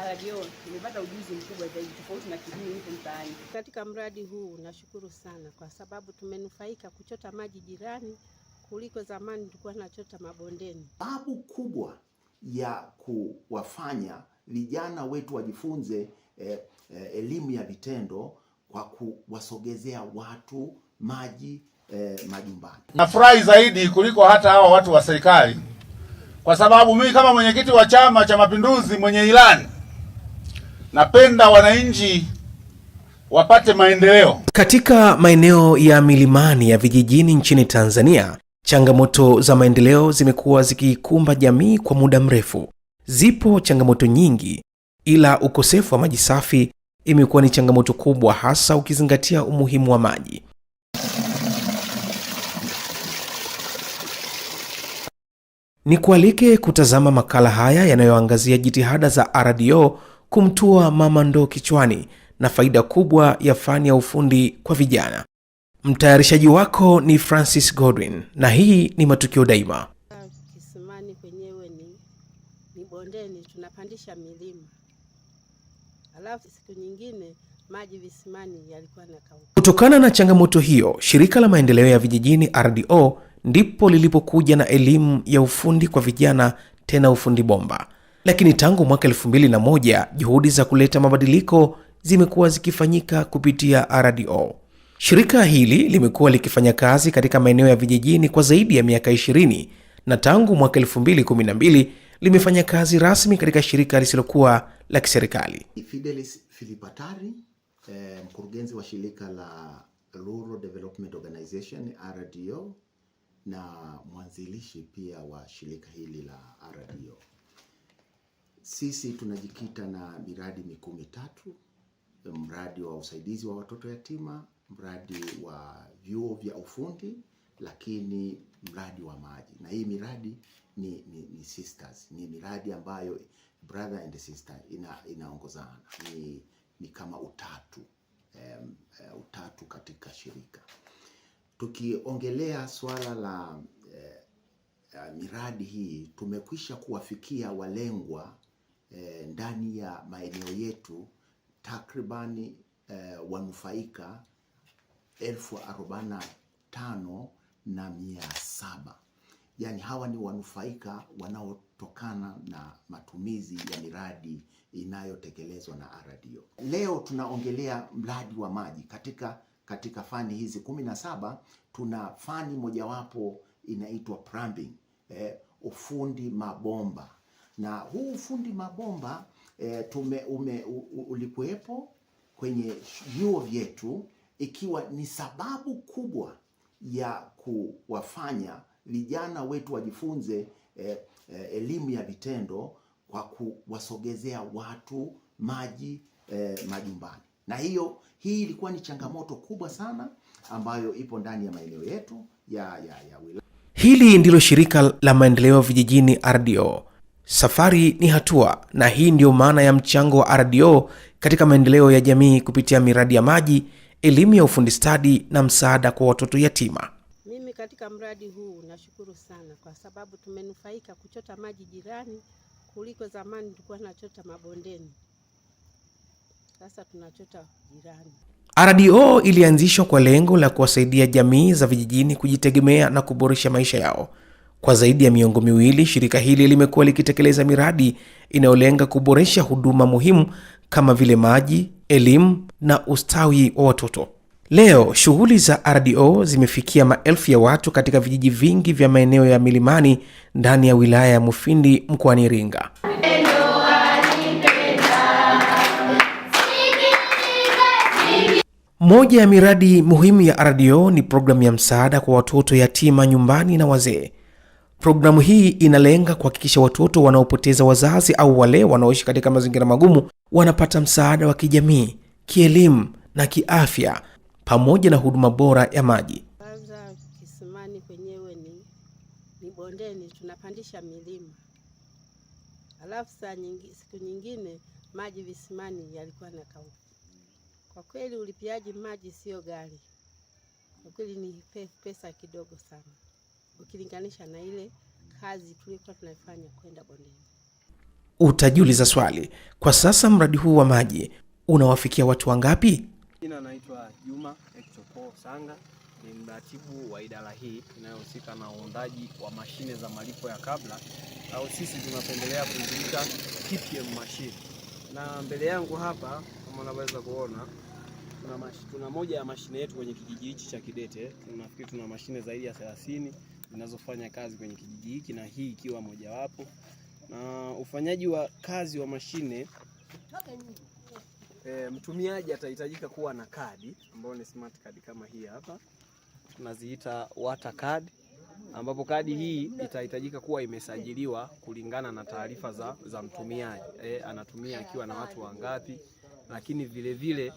RDO nimepata ujuzi mkubwa zaidi tofauti na kijini huko mtaani. Katika mradi huu nashukuru sana kwa sababu tumenufaika kuchota maji jirani kuliko zamani tulikuwa tunachota mabondeni. Sababu kubwa ya kuwafanya vijana wetu wajifunze elimu ya vitendo kwa kuwasogezea watu maji majumbani. Nafurahi zaidi kuliko hata hawa watu wa serikali, kwa sababu mimi kama mwenyekiti wa Chama cha Mapinduzi mwenye ilani napenda wananchi wapate maendeleo. Katika maeneo ya milimani ya vijijini nchini Tanzania, changamoto za maendeleo zimekuwa zikikumba jamii kwa muda mrefu. Zipo changamoto nyingi, ila ukosefu wa maji safi imekuwa ni changamoto kubwa, hasa ukizingatia umuhimu wa maji. Nikualike kutazama makala haya yanayoangazia jitihada za RDO kumtua mama ndoo kichwani na faida kubwa ya fani ya ufundi kwa vijana. Mtayarishaji wako ni Francis Godwin na hii ni Matukio Daima. Kisimani kwenyewe ni bondeni, tunapandisha milima. Alafu siku nyingine maji visimani yalikuwa yanakauka. Kutokana na changamoto hiyo, shirika la maendeleo ya vijijini RDO ndipo lilipokuja na elimu ya ufundi kwa vijana, tena ufundi bomba. Lakini tangu mwaka 2001 juhudi za kuleta mabadiliko zimekuwa zikifanyika kupitia RDO. Shirika hili limekuwa likifanya kazi katika maeneo ya vijijini kwa zaidi ya miaka 20 na tangu mwaka 2012 limefanya kazi rasmi katika shirika lisilokuwa la kiserikali. Fidelis Filipatari, mkurugenzi wa shirika la Rural Development Organization RDO na mwanzilishi pia wa shirika hili la RDO. Sisi tunajikita na miradi mikuu mitatu: mradi wa usaidizi wa watoto yatima, mradi wa vyuo vya ufundi, lakini mradi wa maji. Na hii miradi ni sisters, ni miradi ambayo brother and sister inaongozana, ni kama utatu katika shirika. Tukiongelea swala la miradi hii, tumekwisha kuwafikia walengwa ndani ya maeneo yetu takribani wanufaika 45,700. Yani hawa ni wanufaika wanaotokana na matumizi ya miradi inayotekelezwa na RDO. Leo tunaongelea mradi wa maji. Katika fani hizi 17 tuna fani mojawapo inaitwa plumbing, ufundi mabomba. Na huu ufundi mabomba ulikuwepo kwenye vyuo vyetu, ikiwa ni sababu kubwa ya kuwafanya vijana wetu wajifunze elimu ya vitendo kwa kuwasogezea watu maji majumbani. Na hii ilikuwa ni changamoto kubwa sana ambayo ipo ndani ya maeneo yetu ya wilaya. Hili ndilo shirika la maendeleo vijijini RDO. Safari ni hatua, na hii ndio maana ya mchango wa RDO katika maendeleo ya jamii kupitia miradi ya maji, elimu ya ufundi stadi na msaada kwa watoto yatima. Mimi katika mradi huu nashukuru sana kwa sababu tumenufaika kuchota maji jirani kuliko zamani tulikuwa tunachota mabondeni. Sasa tunachota jirani. RDO ilianzishwa kwa lengo la kuwasaidia jamii za vijijini kujitegemea na kuboresha maisha yao. Kwa zaidi ya miongo miwili, shirika hili limekuwa likitekeleza miradi inayolenga kuboresha huduma muhimu kama vile maji, elimu na ustawi wa watoto. Leo, shughuli za RDO zimefikia maelfu ya watu katika vijiji vingi vya maeneo ya milimani ndani ya wilaya ya Mufindi mkoani Iringa. Moja ya miradi muhimu ya RDO ni programu ya msaada kwa watoto yatima nyumbani na wazee. Programu hii inalenga kuhakikisha watoto wanaopoteza wazazi au wale wanaoishi katika mazingira magumu wanapata msaada wa kijamii, kielimu na kiafya pamoja na huduma bora ya maji. Kwanza kisimani kwenyewe ni bondeni, tunapandisha milima. Alafu siku nyingine maji visimani yalikuwa yanakauka. Kwa kweli ulipiaji maji sio ghali. Kwa kweli ni pesa kidogo sana ukilinganisha na ile kazi tulikuwa tunafanya kwenda bondeni. Utajiuliza swali, kwa sasa mradi huu wa maji unawafikia watu wangapi? Jina naitwa Juma Ekchopo Sanga, ni mratibu wa idara hii inayohusika na uundaji wa mashine za malipo ya kabla, au sisi tunapendelea kuziita TPM machine. Na mbele yangu hapa kama unaweza kuona tuna moja ya mashine yetu kwenye kijiji hichi cha Kidete. Tunafikiri tuna mashine zaidi ya 30 zinazofanya kazi kwenye kijiji hiki, na hii ikiwa mojawapo. Na ufanyaji wa kazi wa mashine, mtumiaji atahitajika kuwa na kadi ambayo ni smart card kama hii hapa. Tunaziita water card, ambapo kadi hii itahitajika kuwa imesajiliwa kulingana na taarifa za mtumiaji. Anatumia akiwa na watu wangapi, lakini vile vile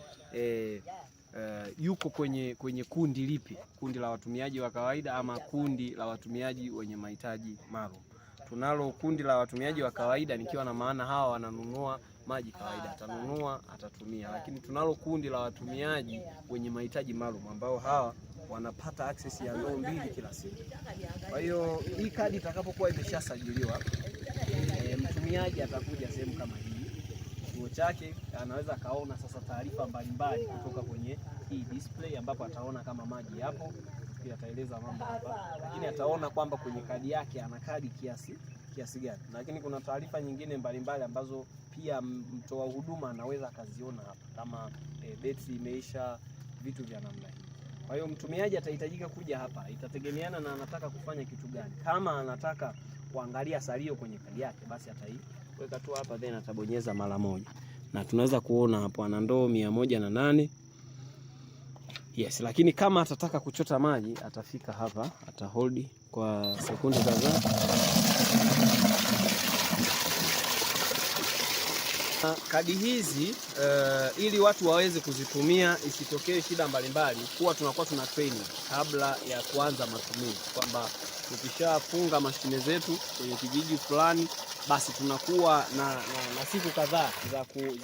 yuko kwenye kundi lipi, kundi la watumiaji wa kawaida ama kundi la watumiaji wenye mahitaji maalum. Tunalo kundi la watumiaji wa kawaida, nikiwa na maana hawa wananunua maji kawaida, atanunua, atatumia. Lakini tunalo kundi la watumiaji wenye mahitaji maalum, ambao hawa wanapata access ya ndoo 2 kila siku. Kwa hiyo hii kadi itakapokuwa imeshasajiliwa, mtumiaji atakuja sehemu kama hii, kituo chake, anaweza kaona sasa taarifa mbalimbali kutoka kwenye hii display, ambapo ataona kama maji yapo, pia ataeleza mambo hapa, lakini ataona kwamba kwenye kadi yake ana kadi kiasi gani. Lakini kuna taarifa nyingine mbalimbali ambazo pia mtoa huduma anaweza akaziona hapa, kama betri imeisha, vitu vya namna hii. Kwa hiyo mtumiaji atahitajika kuja hapa, itategemeana na anataka kufanya kitu gani. Kama anataka kuangalia salio kwenye kadi yake, basi ataiweka tu hapa, then atabonyeza mara moja, na tunaweza kuona hapo ana ndoo 108. Yes, lakini kama atataka kuchota maji, atafika hapa, atahold kwa sekunde kadhaa. Kadi hizi ili watu waweze kuzitumia, isitokee shida mbalimbali, kuwa tunakuwa tuna training kabla ya kuanza matumizi, kwamba tukishafunga mashine zetu kwenye kijiji fulani, basi tunakuwa na siku kadhaa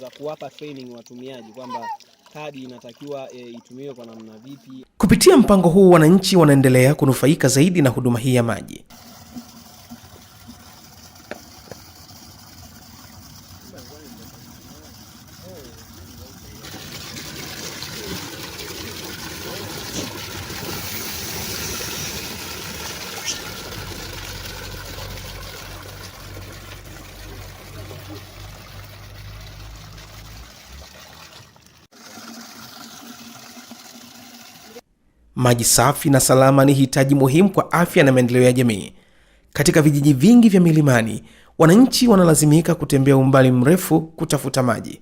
za kuwapa training watumiaji kwamba kadi inatakiwa itumiwe kwa namna vipi. Kupitia mpango huu, wananchi wanaendelea kunufaika zaidi na huduma hii ya maji. Maji safi na salama ni hitaji muhimu kwa afya na maendeleo ya jamii. Katika vijiji vingi vya milimani, wananchi wanalazimika kutembea umbali mrefu kutafuta maji.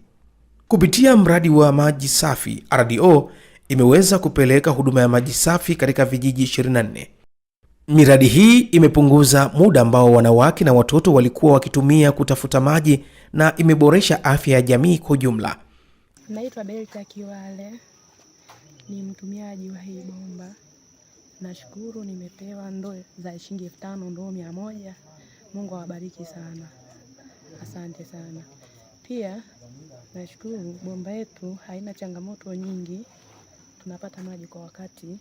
Kupitia mradi wa maji safi, RDO imeweza kupeleka huduma ya maji safi katika vijiji 24. Miradi hii imepunguza muda ambao wanawake na watoto walikuwa wakitumia kutafuta maji na imeboresha afya ya jamii kwa jumla. Naitwa Belta Kiwale, ni mtumiaji wa hii bomba. Nashukuru nimepewa ndoo za shilingi 5,000, ndoo 100. Mungu awabariki sana. Asante sana. Pia nashukuru bomba yetu haina changamoto nyingi. Tunapata maji kwa wakati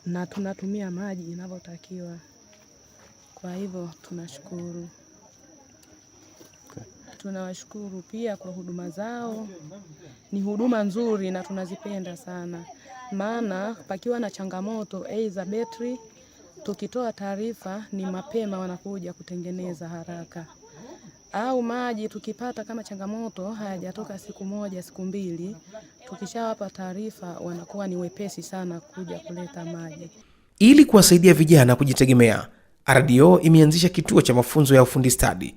na tunatumia maji inavyotakiwa. Kwa hivyo tunashukuru. Tunawashukuru pia kwa huduma zao. Ni huduma nzuri na tunazipenda sana. Maana pakiwa na changamoto za betri, tukitoa taarifa ni mapema wanakuja kutengeneza haraka. Au maji tukipata kama changamoto hayajatoka siku moja, siku 2, tukishawapa taarifa wanakuwa ni wepesi sana kuja kuleta maji. Ili kuwasaidia vijana kujitegemea, RDO imeanzisha kituo cha mafunzo ya ufundi stadi.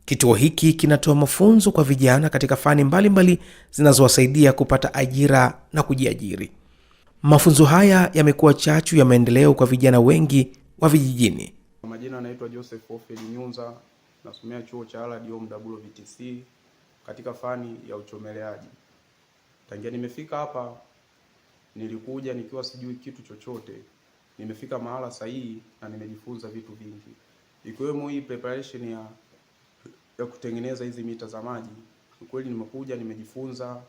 Kituo hiki kinatoa mafunzo kwa vijana katika fani mbalimbali zinazowasaidia kupata ajira na kujiajiri. Mafunzo haya yamekuwa chachu ya maendeleo kwa vijana wengi wa vijijini. Kwa majina naitwa Joseph Ofeli Nyunza, nasomea chuo cha RDO WVTC katika fani ya uchomeleaji. Tangia nimefika hapa, nilikuja nikiwa sijui kitu chochote. Nimefika mahala sahihi na nimejifunza vitu vingi. Ikiwemo hii preparation ya kutengeneza hizi mita za maji. Ukweli nimekuja nimejifunza,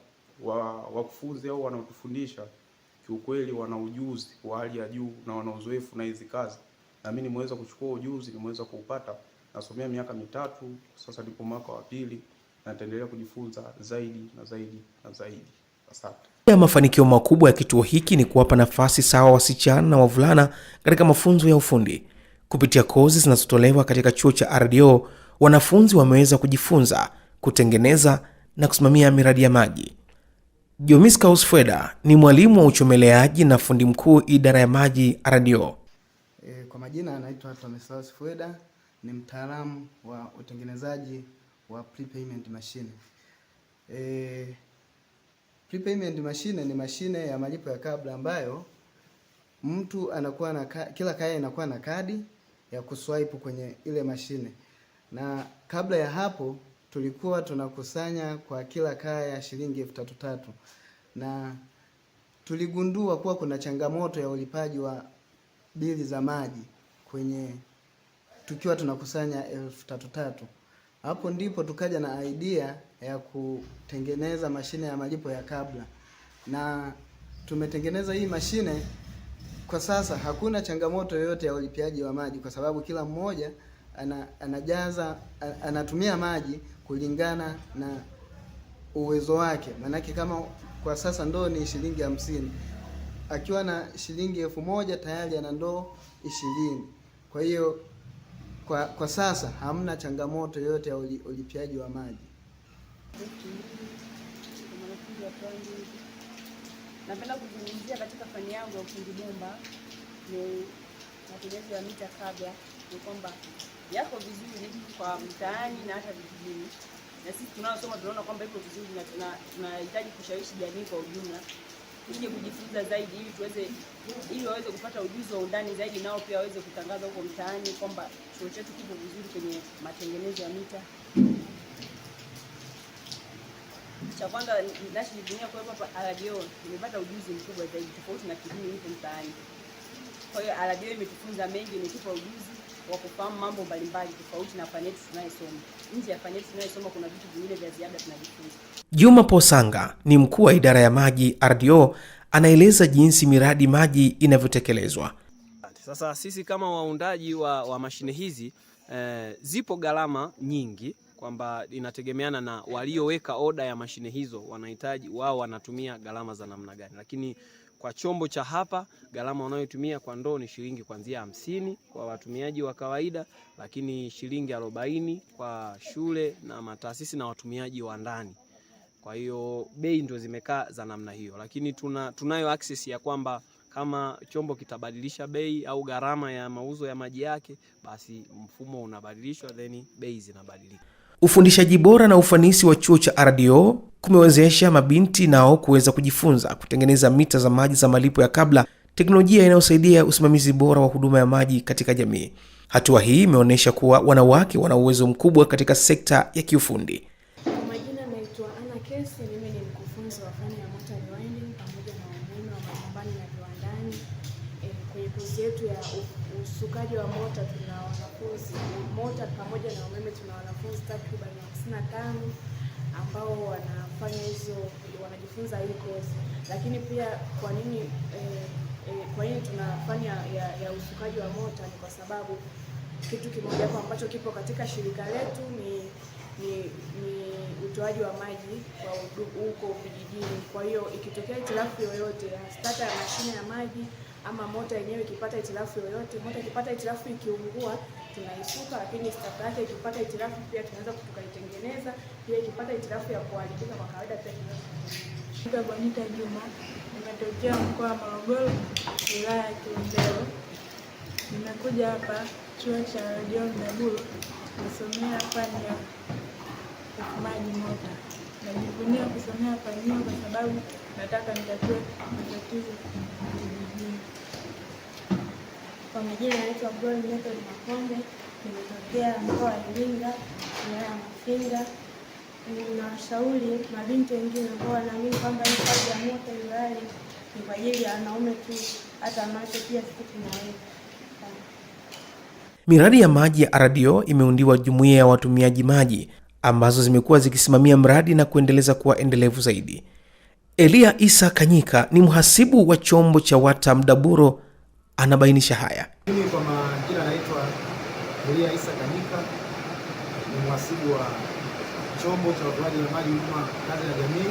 wakufunzi au wanaotufundisha kiukweli wana ujuzi wa hali ya juu na wana uzoefu na hizi kazi. Na mimi nimeweza kuchukua ujuzi, nimeweza kuupata nasomea miaka mitatu sasa, nipo mwaka wa pili na nitaendelea kujifunza zaidi na zaidi na zaidi. Asante. Ya mafanikio makubwa ya kituo hiki ni kuwapa nafasi sawa wasichana na wavulana katika mafunzo ya ufundi. Kupitia kozi zinazotolewa katika chuo cha RDO, wanafunzi wameweza kujifunza kutengeneza na kusimamia miradi ya maji. Jomiskaus Fweda ni mwalimu wa uchomeleaji na fundi mkuu idara ya maji RDO. Kwa majina anaitwa Jomiskaus Fweda, ni mtaalamu wa utengenezaji wa prepayment machine. Prepayment machine ni mashine ya malipo ya kabla ambayo mtu anakuwa na kila kaya inakuwa na kadi ya kuswipe kwenye ile mashine. Na kabla ya hapo tulikuwa tunakusanya kwa kila kaya shilingi 3,300. Na tuligundua kuwa kuna changamoto ya ulipaji wa bili za maji kwenye tukiwa tunakusanya 3,300. Hapo ndipo tukaja na idea ya kutengeneza mashine ya malipo ya kabla. Na tumetengeneza hii mashine. Kwa sasa hakuna changamoto yoyote ya ulipiaji wa maji kwa sababu kila mmoja anatumia maji kulingana na uwezo wake. Manake kama kwa sasa ndoo ni shilingi 50. Akiwa na shilingi 1,000 tayari ana ndoo 20. Kwa hiyo kwa sasa hamna changamoto yoyote ya ulipiaji wa maji. Napenda kuzungumzia katika fani yangu ya ufundi bomba ni matumizi ya mita kabla. Ni kwamba yako vizuri kwa mtaani na hata vijijini, na sisi tunaosoma tunaona kwamba iko vizuri na tunahitaji kushawishi jamii kwa ujumla ili kujifunza zaidi ili waweze kupata ujuzi wa undani zaidi, nao pia waweze kutangaza huko mtaani kwamba chuo chetu kipo vizuri kwenye matengenezo ya mita. Cha kwanza ninachojivunia kwa hapa RDO, nimepata ujuzi mkubwa zaidi tofauti na kidini nipo mtaani. Kwa hiyo RDO imetufunza mengi, imetupa ujuzi wa kufahamu mambo mbalimbali tofauti na fani yetu tunayosoma. Nje ya fani yetu tunayosoma kuna vitu vingine vya ziada tunajifunza. Juma Posanga ni mkuu wa idara ya maji RDO, anaeleza jinsi miradi maji inavyotekelezwa. Sasa sisi kama waundaji wa mashine hizi zipo gharama nyingi, kwamba inategemeana na walioweka oda ya mashine hizo wanahitaji wao wanatumia gharama za namna gani. Lakini kwa chombo cha hapa gharama wanayotumia kwa ndoo ni shilingi kuanzia 50 kwa watumiaji wa kawaida, lakini shilingi 40 kwa shule na mataasisi na watumiaji wa ndani. Kwa hiyo bei ndio zimekaa za namna hiyo, lakini tunayo access ya kwamba kama chombo kitabadilisha bei au gharama ya mauzo ya maji yake, basi mfumo unabadilishwa, then bei zinabadilika. Ufundishaji bora na ufanisi wa chuo cha RDO kumewezesha mabinti nao kuweza kujifunza kutengeneza mita za maji za malipo ya kabla, teknolojia inayosaidia usimamizi bora wa huduma ya maji katika jamii. Hatua hii imeonyesha kuwa wanawake wana uwezo mkubwa katika sekta ya kiufundi. Kwa majina naitwa Ana Kesi, mimi ni mkufunzi wa fani ya motor rewinding pamoja na umeme wa majumbani na viwandani. Kwenye kozi yetu ya usukaji wa mota tuna wanafunzi mota pamoja na umeme, tuna wanafunzi takriban 55 ambao wanajifunza hii kozi. Lakini pia kwa nini tuna fani ya usukaji wa mota? Ni kwa sababu kitu kimoja hapo ambacho kipo katika shirika letu ni utoaji wa maji kwa huko vijijini. Kwa hiyo ikitokea itilafu yoyote ya starter ya mashine ya maji ama mota yenyewe ikipata itilafu yoyote, mota ikipata itilafu ikiungua tunaisuka, lakini starter yake ikipata itilafu pia tunaweza tukaitengeneza. Pia ikipata itilafu ya kuharibika kwa kawaida pia tunaweza. Bonita Juma, nimetokea mkoa wa Morogoro, wilaya ya Kilombero. Nimekuja hapa chuo cha RDO Mdaburu kusomea fani ya ufumaji mota. Najivunia kusomea fani hiyo kwa sababu nataka nitatue matatizo vijijini. Kwa majina naitwa Glory Method Makombe, nimetokea mkoa wa Iringa, wilaya ya Mafinga. Ninawashauri mabinti wengine ambao wanaamini kwamba hii kazi ya mota iwali ni kwa ajili ya wanaume tu, hata wanawake pia sisi tunaweza. Miradi ya maji ya RDO imeundiwa jumuiya ya watumiaji maji ambazo zimekuwa zikisimamia mradi na kuendeleza kuwa endelevu zaidi. Elia Isa Kanyika ni mhasibu wa chombo cha WATA Mdaburo, anabainisha haya. Mimi kwa majina naitwa Elia Isa Kanyika, mhasibu wa chombo cha utoaji wa maji huduma kazi ya jamii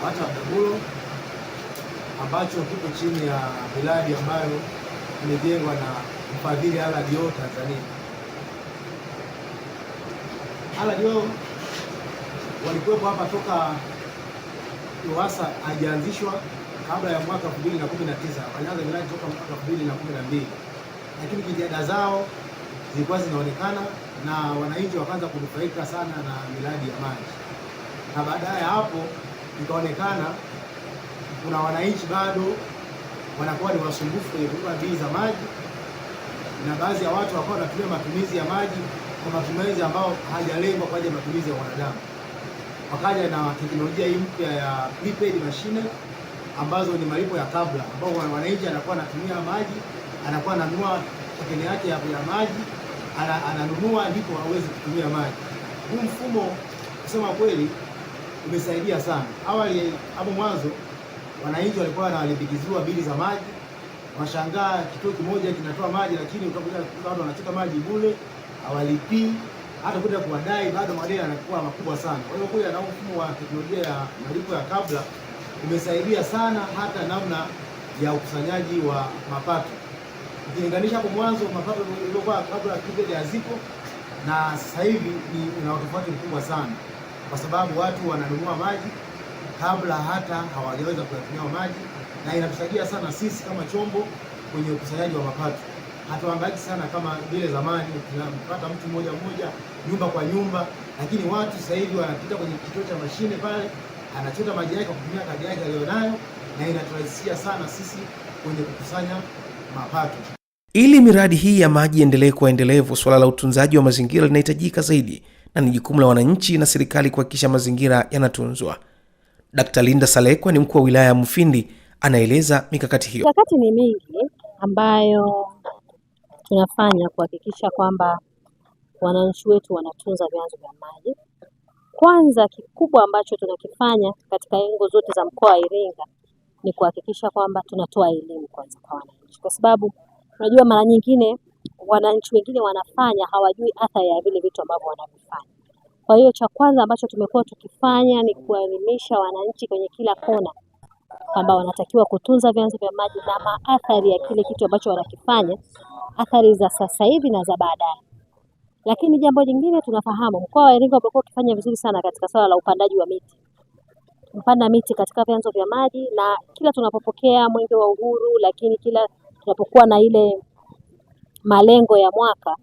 hata Mdabulo, ambacho kipo chini ya miradi ambayo imejengwa na mfadhili RDO Tanzania. RDO walikuwepo hapa toka RUWASA haijaanzishwa kabla ya mwaka 2019. Walianza miradi toka mwaka 2012, lakini jitihada zao zilikuwa zinaonekana na wananchi wakaanza kunufaika sana na miradi ya maji, na baadaye hapo ikaonekana kuna wananchi bado wanakuwa ni wasumbufu kwenye kulipa bili za maji, na baadhi ya watu wakawa wanatumia matumizi ya maji kwa matumizi ambao hajalengwa kwa ajili ya matumizi ya wanadamu. Wakaja na teknolojia hii mpya ya prepaid machine ambazo ni malipo ya kabla, ambao wananchi anakuwa anatumia maji, anakuwa ananunua tokeni yake ya maji, ananunua ndipo aweze kutumia maji. Huu mfumo kusema kweli umesaidia sana. Awali hapo mwanzo wananchi walikuwa wanalipikiziwa bili za maji, washangaa kituo kimoja kinatoa maji, lakini utakuta watu wanachota maji bure, hawalipii, hata kuja kuwadai bado madeni yanakuwa makubwa sana. Kwa hiyo kuja na mfumo wa teknolojia ya malipo ya kabla umesaidia sana hata namna ya ukusanyaji wa mapato. Ukilinganisha hapo mwanzo mapato yaliokuwa kabla ya prepaid hazipo na sasa hivi una tofauti mkubwa sana, kwa sababu watu wananunua maji kabla hata hawajaweza kuyatumia maji, na inatusaidia sana sisi kama chombo kwenye ukusanyaji wa mapato. Hatuhangaiki sana kama vile zamani tunapata mtu mmoja nyumba kwa nyumba, lakini watu sasa hivi wanapita kwenye kituo cha mashine pale, anachota maji yake kwa kutumia kadi yake aliyonayo, na inaturahisishia sana sisi kwenye kukusanya mapato. Ili miradi hii ya maji endelee kuwa endelevu, swala la utunzaji wa mazingira linahitajika zaidi, na ni jukumu la wananchi na serikali kuhakikisha mazingira yanatunzwa. Dr. Linda Salekwa ni mkuu wa wilaya ya Mufindi, anaeleza mikakati hiyo. Mikakati ni mingi ambayo tunafanya kuhakikisha kwamba wananchi wetu wanatunza vyanzo vya maji. Kwanza kikubwa ambacho tunakifanya katika engo zote za mkoa wa Iringa ni kuhakikisha kwamba tunatoa elimu kwanza kwa wananchi, kwa sababu unajua mara nyingine wananchi wengine wanafanya hawajui athari ya vile vitu ambavyo wanavifanya. Kwa hiyo cha kwanza ambacho tumekuwa tukifanya ni kuelimisha wananchi kwenye kila kona kwamba wanatakiwa kutunza vyanzo vya maji na maathari ya kile kitu ambacho wanakifanya, athari za sasa hivi na za baadaye. Lakini jambo jingine tunafahamu mkoa wa Iringa umekuwa ukifanya vizuri sana katika swala la upandaji wa miti. Mpanda miti katika vyanzo vya maji, na kila tunapopokea Mwenge wa Uhuru, lakini kila tunapokuwa na ile malengo ya mwaka,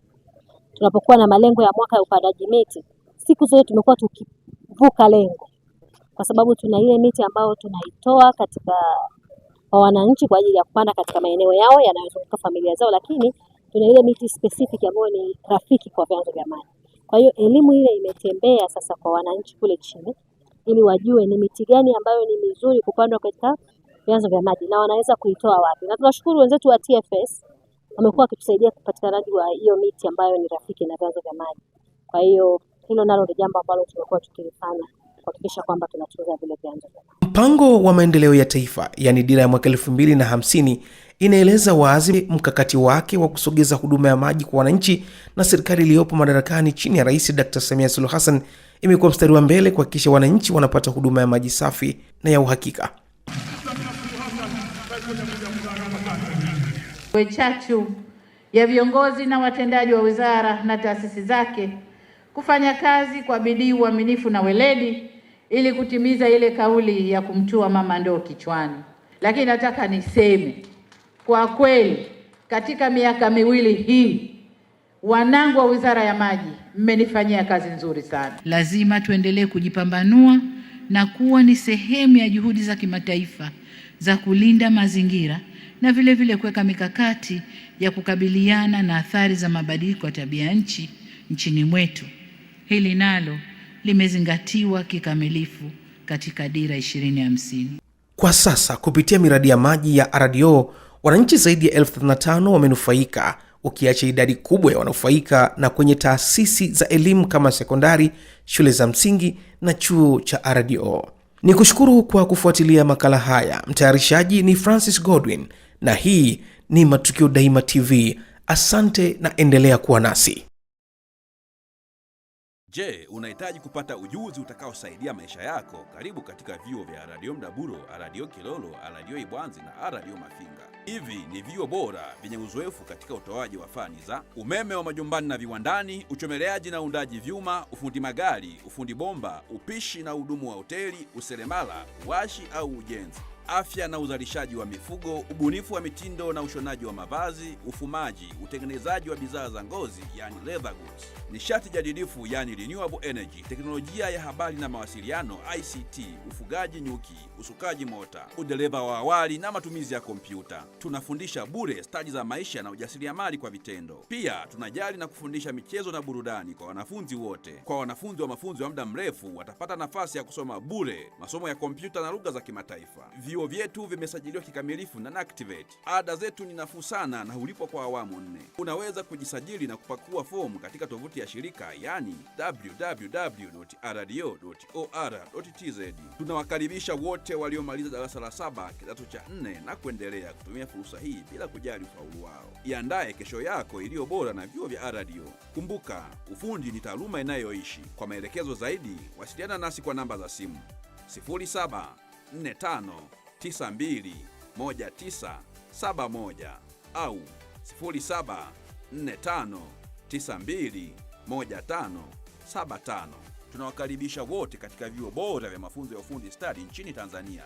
ya upandaji miti, siku zote tumekuwa tukivuka lengo, kwa sababu tuna ile miti ambayo tunaitoa katika kwa wananchi kwa ajili ya kupanda katika maeneo yao yanayozunguka familia zao, lakini tuna ile miti specific ambayo ni rafiki kwa vyanzo vya maji. Kwa hiyo elimu ile imetembea sasa kwa wananchi kule chini, ili wajue ni miti gani ambayo ni mizuri kupandwa katika vyanzo vya maji na wanaweza kuitoa wapi. Na tunashukuru wenzetu wa TFS wamekuwa wakitusaidia kupatikanaji wa hiyo miti ambayo ni rafiki na vyanzo vya maji. Kwa hiyo hilo nalo ni jambo ambalo tumekuwa tukilifanya kuhakikisha kwamba tunatunza vile vyanzo vya maji. Mpango wa maendeleo ya taifa, yani dira ya mwaka 2050, inaeleza wazi mkakati wake wa kusogeza huduma ya maji kwa wananchi, na serikali iliyopo madarakani chini ya Rais Dr. Samia Suluhu Hassan imekuwa mstari wa mbele kuhakikisha wananchi wanapata huduma ya maji safi na ya uhakika. Chachu ya viongozi na watendaji wa wizara na taasisi zake kufanya kazi kwa bidii, uaminifu na weledi ili kutimiza ile kauli ya kumtua mama ndoo kichwani. Lakini nataka niseme kwa kweli, katika miaka miwili hii wanangu wa Wizara ya Maji mmenifanyia kazi nzuri sana. Lazima tuendelee kujipambanua na kuwa ni sehemu ya juhudi za kimataifa za kulinda mazingira na vile vile kuweka mikakati ya kukabiliana na athari za mabadiliko ya tabia nchi nchini mwetu. Hili nalo limezingatiwa kikamilifu katika dira 2050. Kwa sasa kupitia miradi ya maji ya RDO, wananchi zaidi ya 35,000 wamenufaika, ukiacha idadi kubwa ya wanufaika na kwenye taasisi za elimu kama sekondari, shule za msingi na chuo cha RDO. Ni kushukuru kwa kufuatilia makala haya. Mtayarishaji ni Francis Godwin na hii ni Matukio Daima TV. Asante na endelea kuwa nasi. Je, unahitaji kupata ujuzi utakaosaidia maisha yako? Karibu katika vyuo vya RDO Mdaburo, RDO Kilolo, RDO Ibwanzi na RDO Mafinga. Hivi ni vyuo bora vyenye uzoefu katika utoaji wa fani za umeme wa majumbani na viwandani, uchomeleaji na uundaji vyuma, ufundi magari, ufundi bomba, upishi na hudumu wa hoteli, useremala, uwashi au ujenzi, afya na uzalishaji wa mifugo, ubunifu wa mitindo na ushonaji wa mavazi, ufumaji, utengenezaji wa bidhaa za ngozi yani leather goods, nishati jadidifu yani renewable energy, teknolojia ya habari na mawasiliano ICT, ufugaji nyuki, usukaji mota, udereva wa awali na matumizi ya kompyuta. Tunafundisha bure stadi za maisha na ujasiriamali kwa vitendo. Pia tunajali na kufundisha michezo na burudani kwa wanafunzi wote. Kwa wanafunzi wa mafunzo ya muda mrefu watapata nafasi ya kusoma bure masomo ya kompyuta na lugha za kimataifa. Vyuo vyetu vimesajiliwa kikamilifu na NACTIVATE. Ada zetu ni nafuu sana na hulipwa kwa awamu 4. Unaweza kujisajili na kupakua fomu katika tovuti ya shirika yani www.rdo.or.tz. Tunawakaribisha wote waliomaliza darasa la 7 kidato cha 4 na kuendelea kutumia fursa hii bila kujali ufaulu wao. Iandae kesho yako iliyo bora na vyuo vya RDO. Kumbuka, ufundi ni taaluma inayoishi. Kwa maelekezo zaidi, wasiliana nasi kwa namba za simu 0745921971 au 0745921575. Tunawakaribisha wote katika vyuo bora vya mafunzo ya ufundi stadi nchini Tanzania.